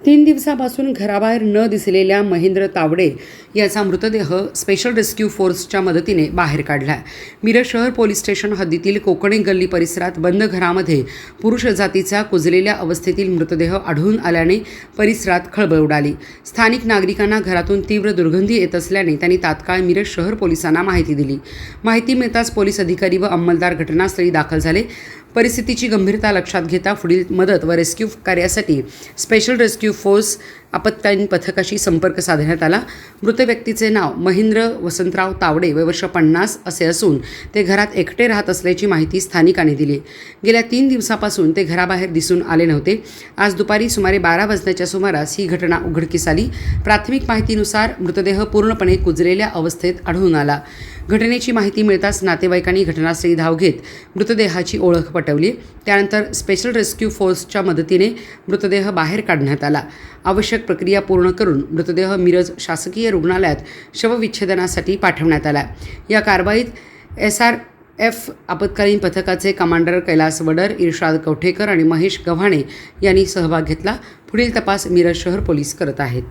3 दिवसापासून घराबाहेर न दिसलेल्या महेंद्र तावडे याचा मृतदेह स्पेशल रेस्क्यू फोर्सच्या मदतीने बाहेर काढला आहे. मिरज शहर पोलीस स्टेशन हद्दीतील कोकणे गल्ली परिसरात बंद घरामध्ये पुरुष जातीचा कुजलेल्या अवस्थेतील मृतदेह आढळून आल्याने परिसरात खळबळ उडाली. स्थानिक नागरिकांना घरातून तीव्र दुर्गंधी येत असल्याने त्यांनी तात्काळ मिरज शहर पोलिसांना माहिती दिली. माहिती मिळताच पोलीस अधिकारी व अंमलदार घटनास्थळी दाखल झाले. परिस्थितीची गंभीरता लक्षात घेता पुढील मदत व रेस्क्यू कार्यासाठी स्पेशल रेस्क्यू फोर्स आपत्कालीन पथकाशी संपर्क साधण्यात आला. मृत व्यक्तीचे नाव महेंद्र वसंतराव तावडे वय वर्ष 50 असे असून ते घरात एकटे राहत असल्याची माहिती स्थानिकांनी दिली. गेल्या 3 दिवसापासून ते घराबाहेर दिसून आले नव्हते. आज दुपारी सुमारे 12 वाजण्याच्या सुमारास ही घटना उघडकीस आली. प्राथमिक माहितीनुसार मृतदेह पूर्णपणे कुजलेल्या अवस्थेत आढळून आला. घटनेची माहिती मिळताच नातेवाईकांनी घटनास्थळी धाव घेत मृतदेहाची ओळख पटवली. त्यानंतर स्पेशल रेस्क्यू फोर्सच्या मदतीने मृतदेह बाहेर काढण्यात आला. आवश्यक प्रक्रिया पूर्ण करून मृतदेह मिरज शासकीय रुग्णालयात शवविच्छेदनासाठी पाठवण्यात आला. या कारवाईत SRF आपत्कालीन पथकाचे कमांडर कैलास वडर, इर्शाद कवठेकर आणि महेश गव्हाणे यांनी सहभाग घेतला. पुढील तपास मिरज शहर पोलीस करत आहेत.